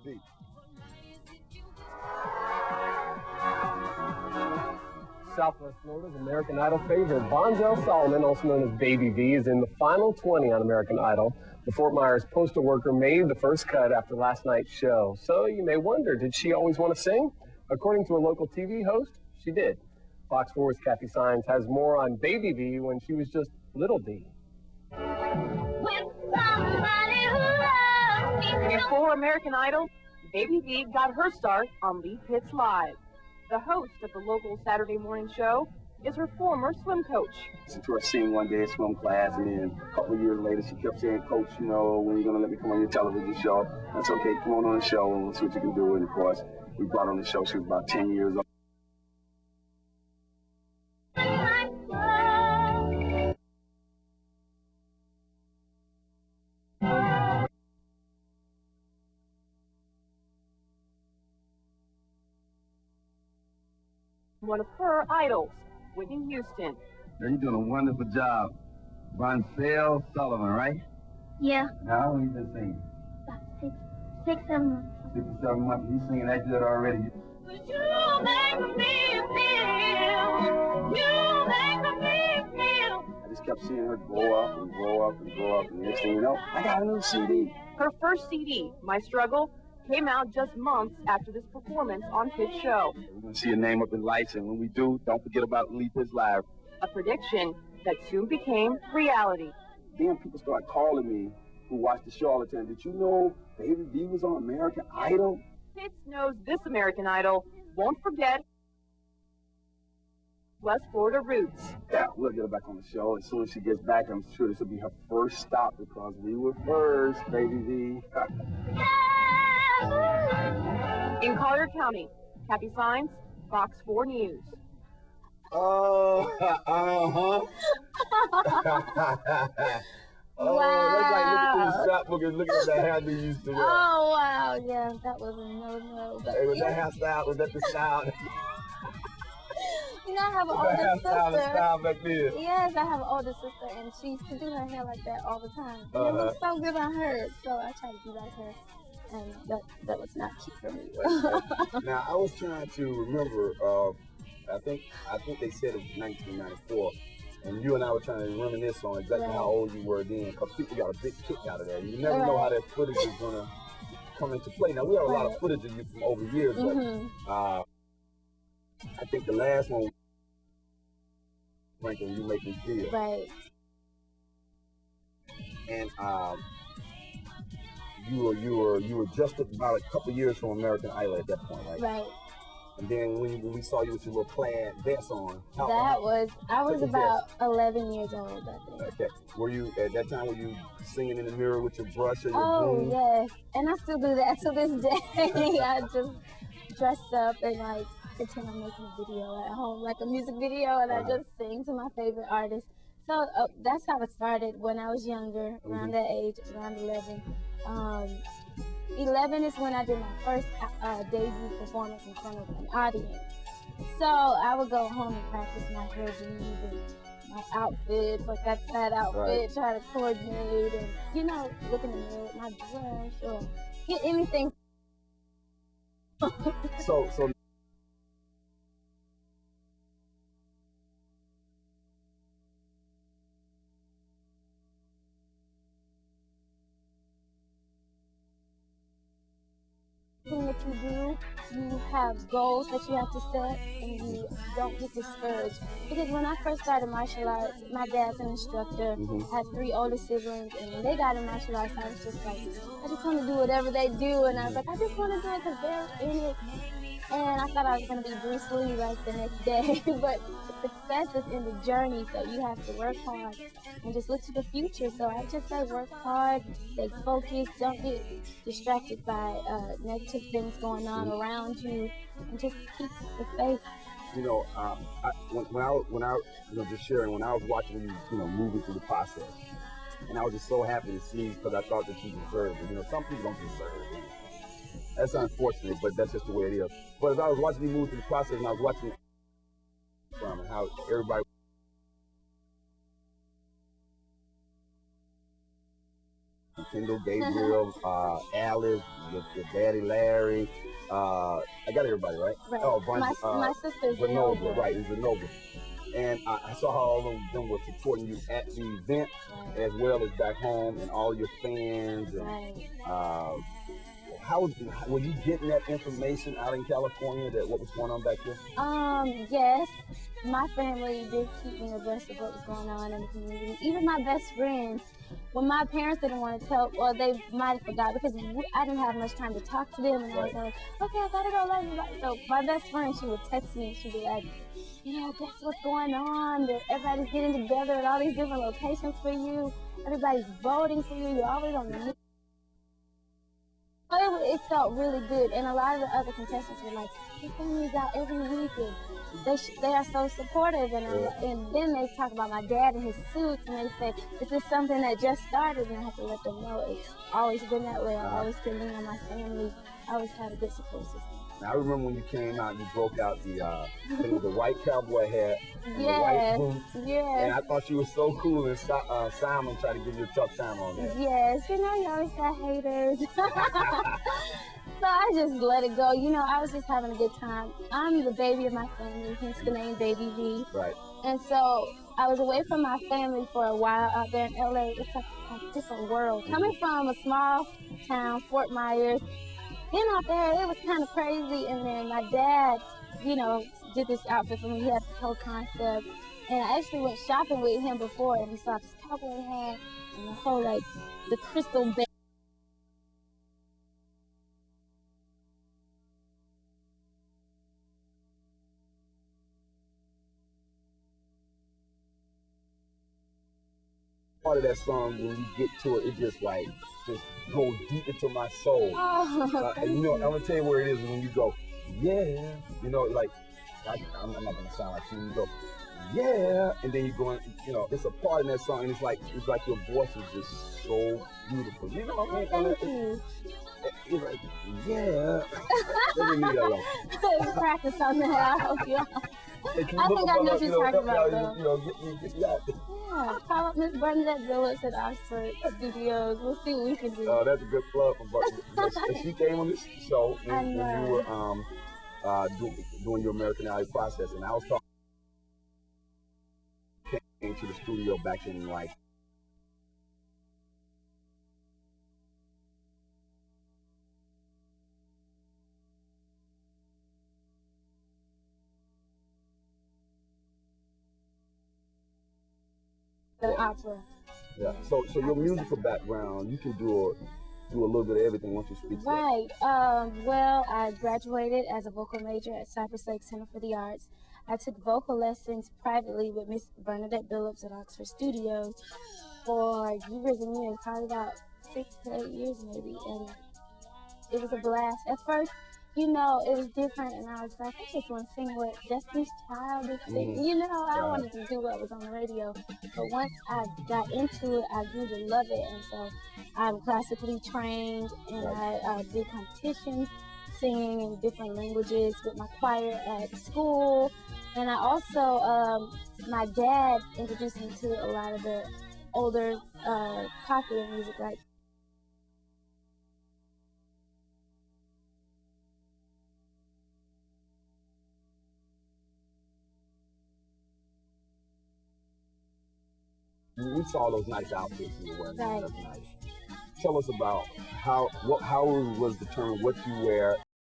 V. Southwest Florida's American Idol favorite, Vonzell Solomon, also known as Baby V, is in the final 20 on American Idol. The Fort Myers postal worker made the first cut after last night's show. So you may wonder, did she always want to sing? According to a local TV host, she did. Fox 4's Kathy Sines has more on Baby V when she was just little D. Before American Idol, Baby V got her start on Lead Pits Live. The host of the local Saturday morning show is her former swim coach. I listened to her sing one day at swim class, and then a couple of years later, she kept saying, "Coach, you know, when are you going to let me come on your television show?" That's okay, come on the show, and we'll see what you can do. And of course, we brought her on the show. She was about 10 years old. One of her idols, Whitney Houston. You're doing a wonderful job. Vonzell Solomon, right? Yeah. Now, how long have you been singing? About 6, 7 months. 6 or 7 months. You singing that good already. You make me feel. You make me feel. I just kept seeing her grow up and grow up and grow up, and next thing you know, I got a new CD. Her first CD, My Struggle, came out just months after this performance on Pit's show. We're going to see your name up in lights, and when we do, don't forget about Lead Pits Live. A prediction that soon became reality. Then people start calling me who watch the show all the time. Did you know Baby V was on American Idol? Pitts knows this American Idol won't forget West Florida roots. Yeah, we'll get her back on the show. As soon as she gets back, I'm sure this will be her first stop because we were first, Baby V. In Collier County, Kathy Sines, Fox 4 News. Oh, uh-huh. Oh, Wow. that's like looking through the scrapbook and looking at the hair you used to wear. Oh, wow. Yeah, that was a no-no. Hey, was that hairstyle? Was that the style? You know, I have an Was that older hairstyle the sister. style back then? Yes, I have an older sister, and she used to do her hair like that all the time. And it looks so good on her, so I tried to be like her. And that was not cute for me. Now, I was trying to remember, I think they said it was 1994, and you and I were trying to reminisce on exactly how old you were then, because people got a big kick out of that. You never know how that footage is going to come into play. Now, we have a lot of footage of you from over years, but I think the last one, Franklin, You Make Me Feel. Right. And you were just about a couple years from American Idol at that point, right? Right. And then when we saw you with your little plaid vest on, I was about 11 years old, I think. Okay. Were you, at that time, were you singing in the mirror with your brush or your broom? Yes. And I still do that to this day. I just dress up and like pretend I'm making a video at home, like a music video, and I just sing to my favorite artist. So that's how it started when I was younger, around that age, around 11. 11 is when I did my first debut performance in front of an audience. So I would go home and practice my hairdos and my outfits, like that outfit, try to coordinate and, you know, look in the mirror with my brush or get anything. So that you do, you have goals that you have to set, and you don't get discouraged. Because when I first started martial arts, my dad's an instructor, had 3 older siblings, and when they got in martial arts, I was just like, I just want to do whatever they do, and I was like, I just want to do it because they're in it. And I thought I was going to be Bruce Lee like the next day, but success is in the journey, so you have to work hard and just look to the future. So I just say work hard, stay focused, don't get distracted by negative things going on around you, and just keep the faith. You know, when I just sharing, when I was watching you, moving through the process, and I was just so happy to see because I thought that you deserved it. Some people don't deserve it. That's unfortunate, but that's just the way it is. But as I was watching you move through the process, and I was watching from and how everybody Kendall, Gabriel, Alice, your daddy Larry. I got everybody right. Right. Oh, My sister's Zenobia, right? It's Zenobia. And I saw how all of them were supporting you at the event, Right. as well as back home, and all your fans. And Right. were you getting that information out in California that what was going on back there? Yes, my family did keep me abreast of what was going on in the community. Even my best friend, when my parents didn't want to tell, or they might have forgot because I didn't have much time to talk to them, and I was like, okay, I gotta go, love you. So my best friend, she would text me, and she'd be like, guess what's going on? That everybody's getting together at all these different locations for you. Everybody's voting for you. You're always on the news. It felt really good, and a lot of the other contestants were like, "His family's out every week, and they are so supportive." And then they talk about my dad and his suits, and they say, "Is this something that just started?" And I have to let them know it's always been that way. I always can lean on my family. I always had a good support system. Now, I remember when you came out, you broke out the white cowboy hat and the white boots. Yes. And I thought you were so cool, and Simon tried to give you a tough time on that. Yes, you always got haters. So I just let it go. I was just having a good time. I'm the baby of my family, hence the name Baby V. Right. And so I was away from my family for a while out there in LA. It's like a different world. Coming from a small town, Fort Myers, being out there, it was kind of crazy. And then my dad, did this outfit for me. He had this whole concept. And I actually went shopping with him before, and we saw this cowboy hat and the whole, the crystal band. Part of that song, when you get to it, it just goes deep into my soul. Oh, I'm gonna tell you where it is when you go, yeah. I'm not gonna sound like you. You go, yeah, and then you go, it's a part in that song, and it's like your voice is just so beautiful. You know what I mean? Thank you. It's like, yeah. Let me leave that alone. Practice on that. I hope you. I think I know what you're talking about, though. Yeah, call up Miss Bernadette Phillips at Oxford Studios. We'll see what we can do. Oh, that's a good plug for Bernadette. She came on this show, and you were doing your American Idol process, and I was talking. Came to the studio back in the opera. Yeah. So your musical background, you can do a little bit of everything once you speak. Right. Well, I graduated as a vocal major at Cypress Lake Center for the Arts. I took vocal lessons privately with Miss Bernadette Phillips at Oxford Studios for years and years, probably about 6 to 8 years maybe, and it was a blast. At first, it was different, and I was like, I just want to sing what Destiny's Child is singing. I wanted to do what was on the radio. But once I got into it, I grew to love it, and so I'm classically trained, and I did competitions singing in different languages with my choir at school. And I also, my dad introduced me to a lot of the older popular music, like we saw those nice outfits you were wearing. Right. Tell us about how was determined what you wear